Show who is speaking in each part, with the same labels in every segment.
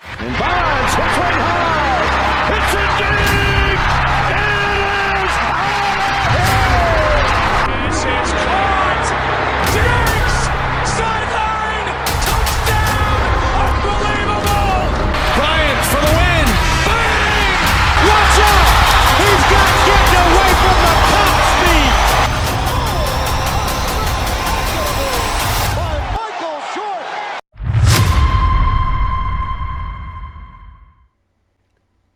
Speaker 1: And Bonds hits one high. Hits it deep. It is out of here. This is caught. Diggs. Sideline. Touchdown. Unbelievable. Bryant for the win. Bang. Watch out. He's got getting away from the top speed.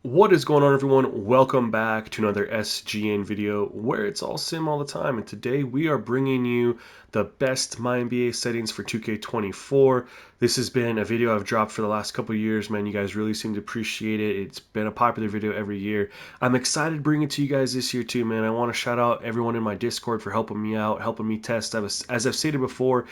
Speaker 2: What is going on, everyone? Welcome back to another SGN video where it's all sim all the time, and today we are bringing you the best MyNBA settings for 2K24. This has been a video I've dropped for the last couple of years, man. You guys really seem to appreciate it. It's been a popular video every year. I'm excited to bring it to you guys this year too, man. I want to shout out everyone in my Discord for helping me out, helping me test. As I've stated before,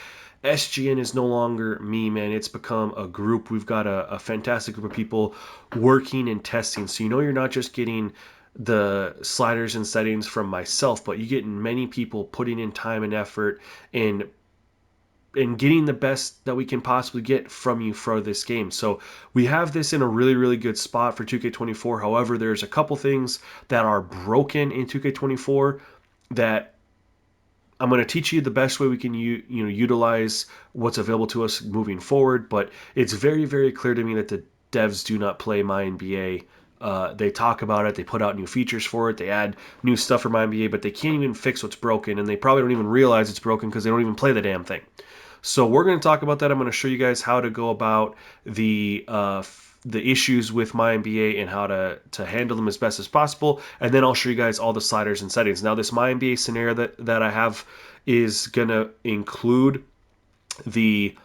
Speaker 2: SGN is no longer me, man. It's become a group. We've got a fantastic group of people working and testing. So you know you're not just getting the sliders and settings from myself, but you get many people putting in time and effort and getting the best that we can possibly get from you for this game. So we have this in a really good spot for 2K24. However, there's a couple things that are broken in 2K24 that I'm going to teach you the best way we can utilize what's available to us moving forward, but it's very clear to me that the devs do not play MyNBA. They talk about it, they put out new features for it, they add new stuff for MyNBA, but they can't even fix what's broken, and they probably don't even realize it's broken because they don't even play the damn thing. So we're going to talk about that. I'm going to show you guys how to go about the issues with MyNBA and how to handle them as best as possible, and then I'll show you guys all the sliders and settings. Now, this MyNBA scenario that I have is going to include the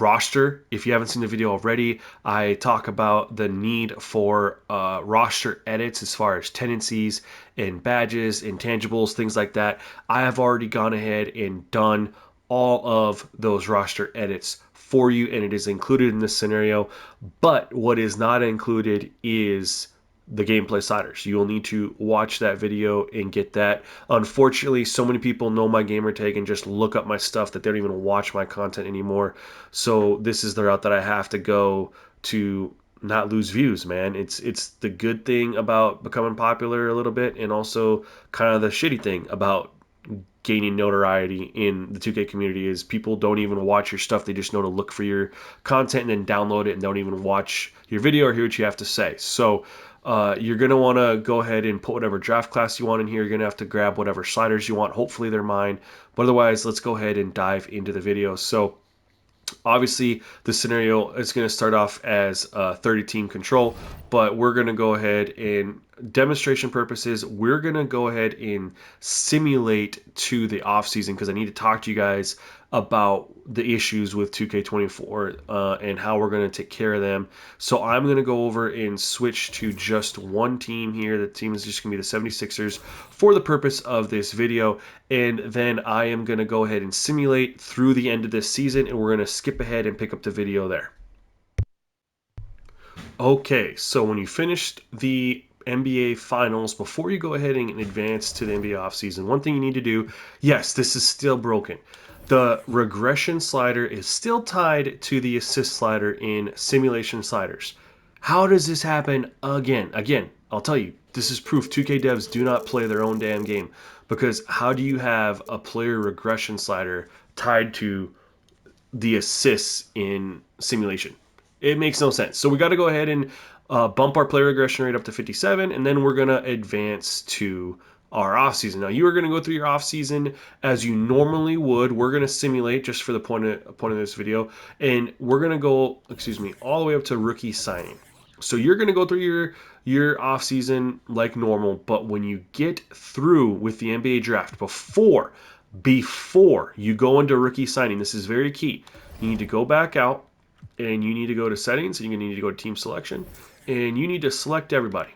Speaker 2: roster. If you haven't seen the video already, I talk about the need for roster edits as far as tendencies and badges, intangibles, things like that. I have already gone ahead and done all of those roster edits for you, and it is included in this scenario. But what is not included is the gameplay sliders. You will need to watch that video and get that. Unfortunately, so many people know my gamer tag and just look up my stuff that they don't even watch my content anymore. So this is the route that I have to go to not lose views, man. It's the good thing about becoming popular a little bit, and also kind of the shitty thing about gaining notoriety in the 2K community is people don't even watch your stuff. They just know to look for your content and then download it and don't even watch your video or hear what you have to say. So you're going to want to go ahead and put whatever draft class you want in here. You're going to have to grab whatever sliders you want. Hopefully they're mine. But otherwise, let's go ahead and dive into the video. So obviously, the scenario is going to start off as 30-team control, but we're going to go ahead and, demonstration purposes, we're going to go ahead and simulate to the off-season because I need to talk to you guys about the issues with 2K24 and how we're going to take care of them. So I'm going to go over and switch to just one team here. The team is just going to be the 76ers for the purpose of this video, and then I am going to go ahead and simulate through the end of this season, and we're going to skip ahead and pick up the video there. Okay, so when you finished the NBA Finals, before you go ahead and advance to the NBA offseason, one thing you need to do, yes, this is still broken. The regression slider is still tied to the assist slider in simulation sliders. How does this happen again? Again, I'll tell you, this is proof 2K devs do not play their own damn game, because how do you have a player regression slider tied to the assists in simulation? It makes no sense. So we got to go ahead and bump our player regression rate up to 57, and then we're going to advance to our offseason. Now, you are going to go through your offseason as you normally would. We're going to simulate just for the point of this video, and we're going to go, all the way up to rookie signing. So you're going to go through your offseason like normal, but when you get through with the NBA draft, before you go into rookie signing, this is very key. You need to go back out, and you need to go to settings, and you need to go to team selection, and you need to select everybody.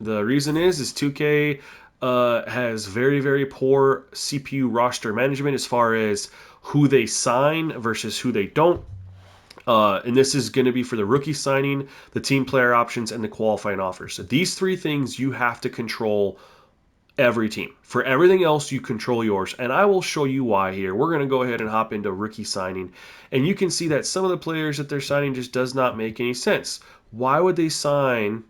Speaker 2: The reason is 2K has very poor CPU roster management as far as who they sign versus who they don't. And this is going to be for the rookie signing, the team player options, and the qualifying offers. So these three things you have to control Every team. For everything else, you control yours. And I will show you why here. We're going to go ahead and hop into rookie signing. And you can see that some of the players that they're signing just does not make any sense. Why would they sign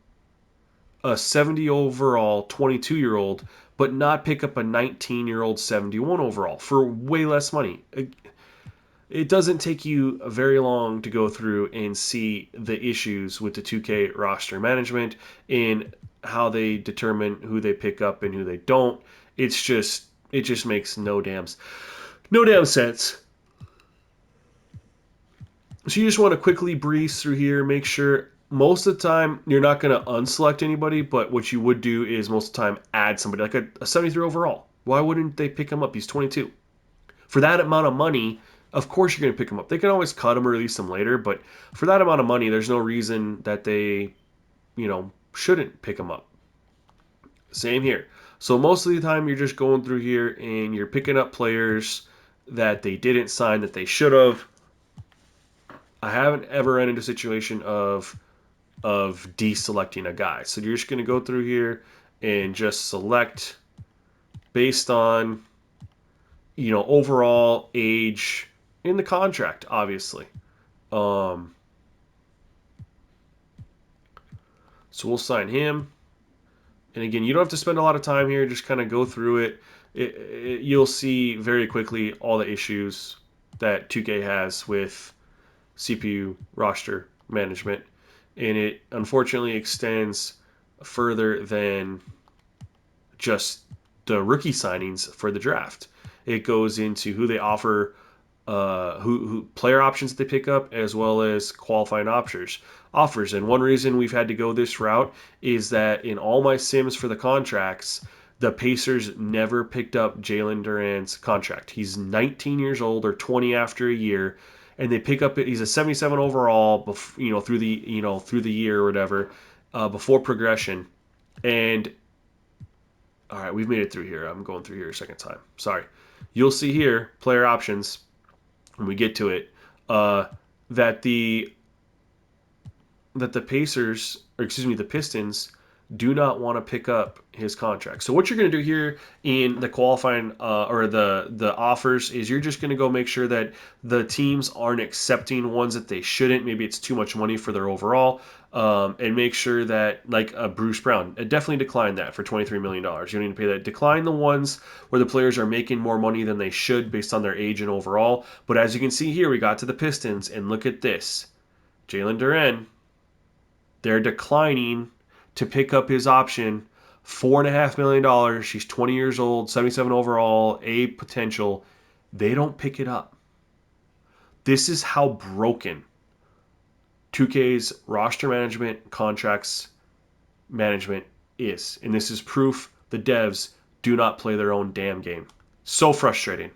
Speaker 2: a 70 overall 22-year-old but not pick up a 19-year-old 71 overall for way less money? It doesn't take you very long to go through and see the issues with the 2K roster management and how they determine who they pick up and who they don't. It just makes no damn sense. So you just want to quickly breeze through here, make sure most of the time you're not going to unselect anybody, but what you would do is most of the time add somebody like a 73 overall. Why wouldn't they pick him up? He's 22. For that amount of money, of course you're going to pick him up. They can always cut him or release him later, but for that amount of money, there's no reason that they, shouldn't pick him up. Same here. So most of the time you're just going through here and you're picking up players that they didn't sign that they should have. I haven't ever run into a situation of deselecting a guy. So you're just going to go through here and just select based on overall age in the contract, obviously. So we'll sign him. And again, you don't have to spend a lot of time here. Just kind of go through it. You'll see very quickly all the issues that 2K has with CPU roster management. And it unfortunately extends further than just the rookie signings for the draft. It goes into who they offer, who player options they pick up, as well as qualifying offers. And one reason we've had to go this route is that in all my sims for the contracts, the Pacers never picked up Jalen Duran's contract. He's 19 years old or 20 after a year, and they pick up. He's a 77 overall, through the year or whatever, before progression, and all right, we've made it through here. I'm going through here a second time. Sorry. You'll see here, player options, when we get to it, that the the Pistons do not want to pick up his contract. So what you're going to do here in the qualifying or the offers is you're just going to go make sure that the teams aren't accepting ones that they shouldn't. Maybe it's too much money for their overall, and make sure that like Bruce Brown, definitely decline that for $23 million. You don't need to pay that. Decline the ones where the players are making more money than they should based on their age and overall. But as you can see here, we got to the Pistons, and look at this. Jalen Duren, they're declining to pick up his option, $4.5 million. She's 20 years old, 77 overall, A potential. They don't pick it up. This is how broken 2K's roster management, contracts management is. And this is proof the devs do not play their own damn game. So frustrating.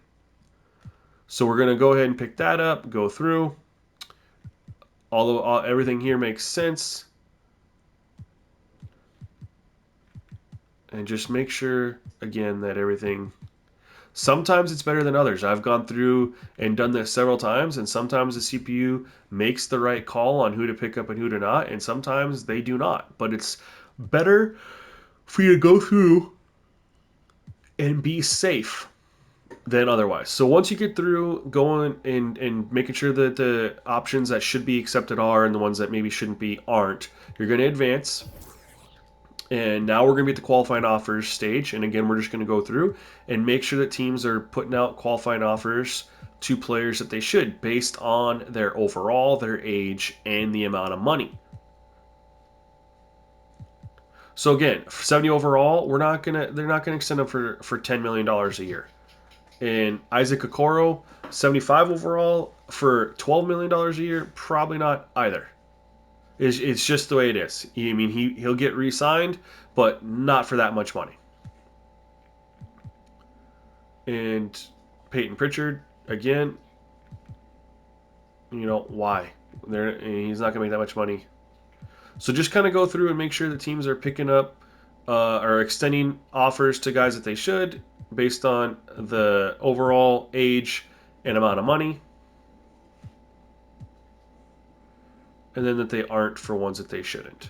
Speaker 2: So we're going to go ahead and pick that up, go through. Although everything here makes sense. And just make sure, again, that everything... Sometimes it's better than others. I've gone through and done this several times, and sometimes the CPU makes the right call on who to pick up and who to not, and sometimes they do not. But it's better for you to go through and be safe than otherwise. So once you get through going and making sure that the options that should be accepted are and the ones that maybe shouldn't be aren't, you're going to advance. And now we're going to be at the qualifying offers stage. And again, we're just going to go through and make sure that teams are putting out qualifying offers to players that they should based on their overall, their age, and the amount of money. So again, 70 overall, they're not gonna extend them for $10 million a year. And Isaac Okoro, 75 overall for $12 million a year, probably not either. It's just the way it is. I mean, he'll get re-signed, but not for that much money. And Peyton Pritchard, again, why? He's not going to make that much money. So just kind of go through and make sure the teams are picking up or extending offers to guys that they should based on the overall age and amount of money. And then that they aren't for ones that they shouldn't.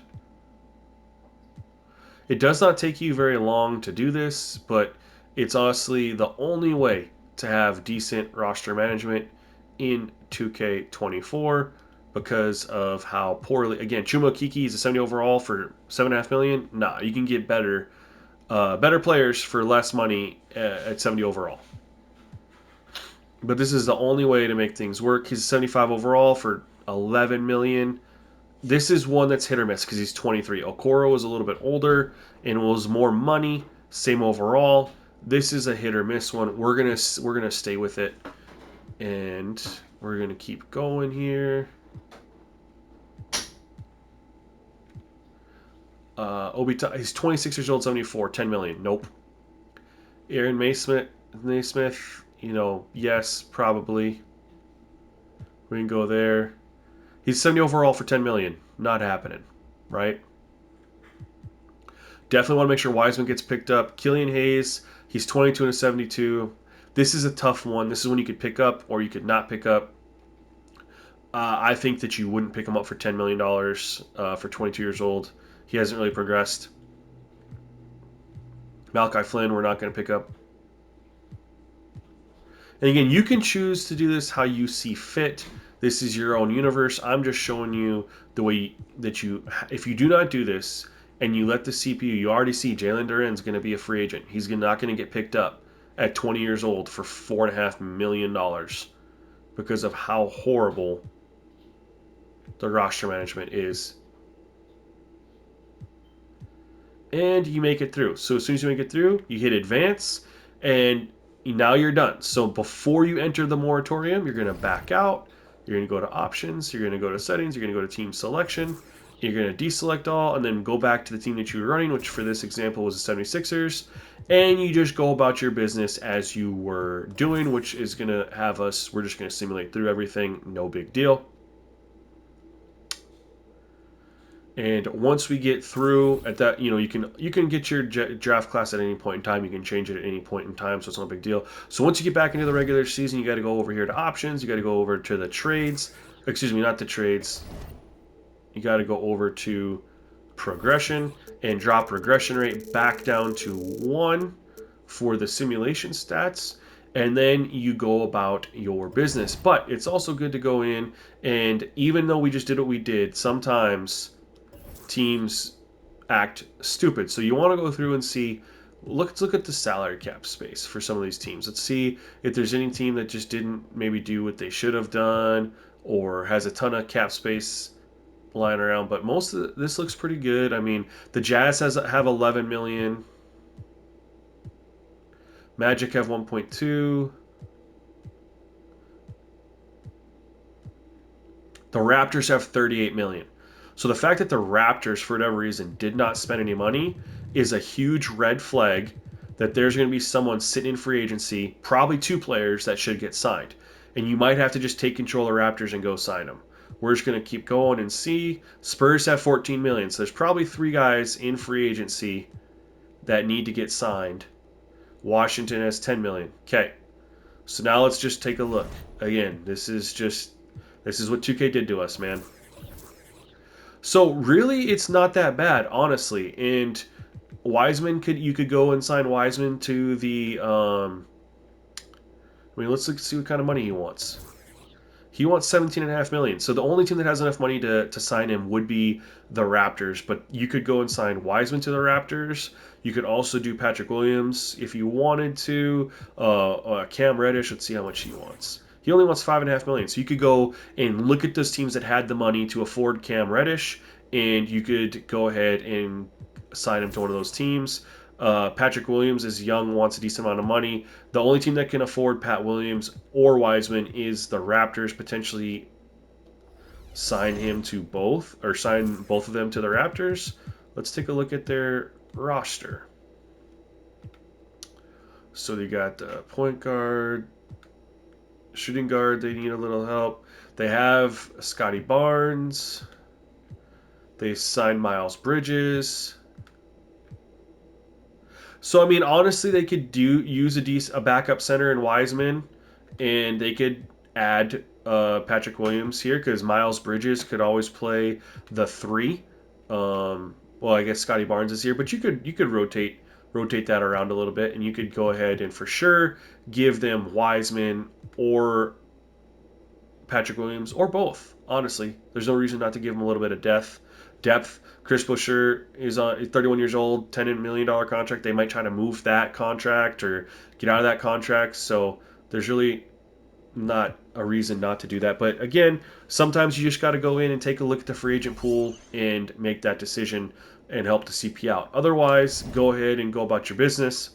Speaker 2: It does not take you very long to do this, but it's honestly the only way to have decent roster management in 2K24 because of how poorly. Again, Chuma Kiki is a 70 overall for $7.5 million. Nah, you can get better players for less money at 70 overall. But this is the only way to make things work. He's 75 overall for 11 million. This is one that's hit or miss because he's 23. Okoro was a little bit older and was more money, same overall. This is a hit or miss one. We're gonna stay with it, and we're gonna keep going here. Obita, he's 26 years old, 74, 10 million. Nope. Aaron Naismith, yes, probably. We can go there. He's 70 overall for 10 million. Not happening, right? Definitely want to make sure Wiseman gets picked up. Killian Hayes, he's 22 and a 72. This is a tough one. This is one you could pick up or you could not pick up. I think that you wouldn't pick him up for $10 million for 22 years old. He hasn't really progressed. Malachi Flynn, we're not going to pick up. And again, you can choose to do this how you see fit. This is your own universe. I'm just showing you the way that if you do not do this and you let the CPU, you already see Jalen Duren's going to be a free agent. He's not going to get picked up at 20 years old for $4.5 million because of how horrible the roster management is. And you make it through. So as soon as you make it through, you hit advance, and now you're done. So before you enter the moratorium, you're going to back out. You're going to go to options. You're going to go to settings. You're going to go to team selection. You're going to deselect all and then go back to the team that you were running, which for this example was the 76ers. And you just go about your business as you were doing, which is going to have us, we're just going to simulate through everything. No big deal. And once we get through at that, you can get your draft class at any point in time. You can change it at any point in time, so it's not a big deal. So once you get back into the regular season, you got to go over here to options. You got to go over to the trades. Excuse me, not the trades. You got to go over to progression and drop regression rate back down to 1 for the simulation stats. And then you go about your business. But it's also good to go in, and even though we just did what we did, sometimes teams act stupid. So you want to go through and see, let's look at the salary cap space for some of these teams. Let's see if there's any team that just didn't maybe do what they should have done or has a ton of cap space lying around. But most of this looks pretty good. I mean, the Jazz have 11 million. Magic have 1.2. The Raptors have 38 million. So the fact that the Raptors, for whatever reason, did not spend any money is a huge red flag that there's going to be someone sitting in free agency, probably 2 players that should get signed. And you might have to just take control of Raptors and go sign them. We're just going to keep going and see. Spurs have 14 million. So there's probably 3 guys in free agency that need to get signed. Washington has 10 million. Okay. So now let's just take a look. Again, this is what 2K did to us, man. So really, it's not that bad, honestly. And Wiseman, you could go and sign Wiseman to the. Let's see what kind of money he wants. He wants $17.5 million. So the only team that has enough money to sign him would be the Raptors. But you could go and sign Wiseman to the Raptors. You could also do Patrick Williams if you wanted to. Cam Reddish. Let's see how much he wants. He only wants $5.5 million. So you could go and look at those teams that had the money to afford Cam Reddish, and you could go ahead and sign him to one of those teams. Patrick Williams is young, wants a decent amount of money. The only team that can afford Pat Williams or Wiseman is the Raptors. Potentially sign him to both, or sign both of them to the Raptors. Let's take a look at their roster. So they got point guard, shooting guard, they need a little help. They have Scotty Barnes. They signed Miles Bridges. So, I mean, honestly, they could use a backup center in Wiseman, and they could add Patrick Williams here because Miles Bridges could always play the 3. well, I guess Scotty Barnes is here, but you could rotate that around a little bit, and you could go ahead and for sure give them Wiseman or Patrick Williams or both. Honestly, there's no reason not to give them a little bit of depth. Chris Boucher is 31 years old, $10 million contract. They might try to move that contract or get out of that contract. So there's really not a reason not to do that. But again, sometimes you just got to go in and take a look at the free agent pool and make that decision and help the CP out. Otherwise, go ahead and go about your business.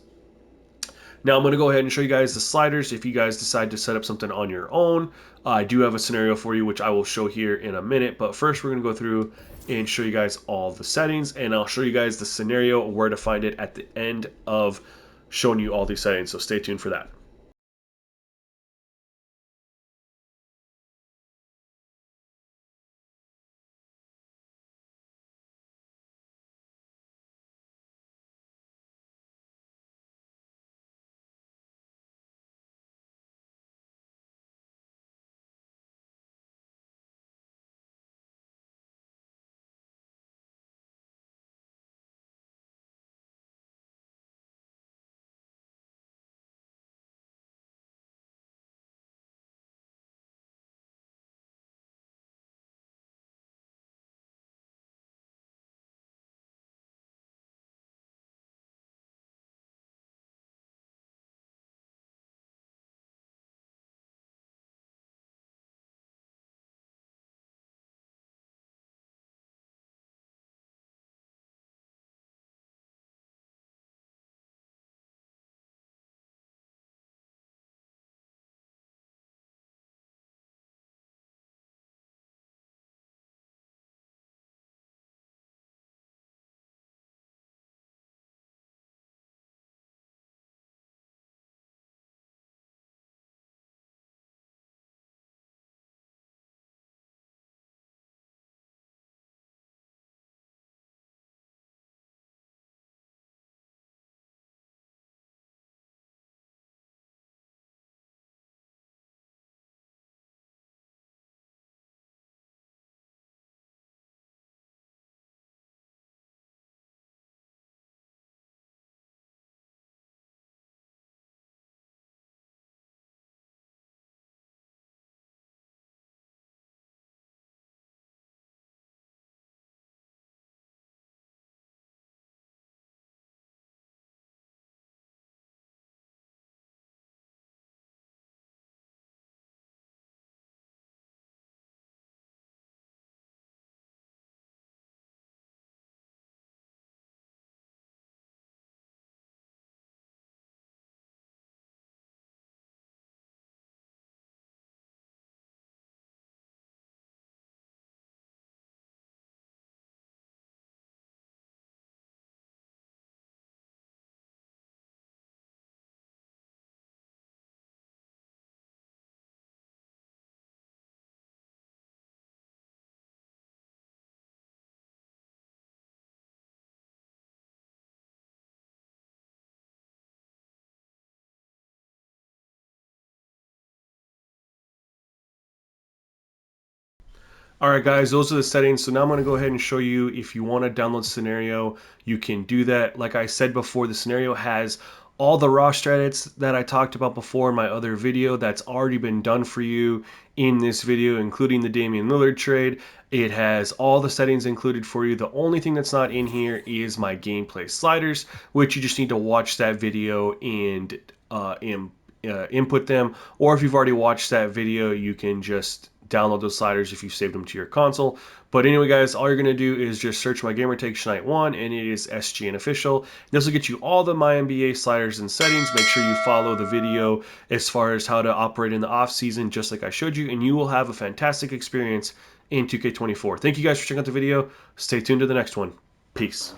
Speaker 2: Now I'm going to go ahead and show you guys the sliders if you guys decide to set up something on your own. I do have a scenario for you, which I will show here in a minute. But first, we're going to go through and show you guys all the settings. And I'll show you guys the scenario where to find it at the end of showing you all these settings. So stay tuned for that. All right, guys, those are the settings. So now I'm going to go ahead and show you if you want to download scenario, you can do that. Like I said before, the scenario has all the roster edits that I talked about before in my other video that's already been done for you in this video, including the Damian Lillard trade. It has all the settings included for you. The only thing that's not in here is my gameplay sliders, which you just need to watch that video and input them. Or if you've already watched that video, you can just download those sliders if you saved them to your console. But anyway, guys, all you're going to do is just search My Gamertag Night 1, and it is SGN Official. This will get you all the MyNBA sliders and settings. Make sure you follow the video as far as how to operate in the off season, just like I showed you, and you will have a fantastic experience in 2K24. Thank you guys for checking out the video. Stay tuned to the next one. Peace.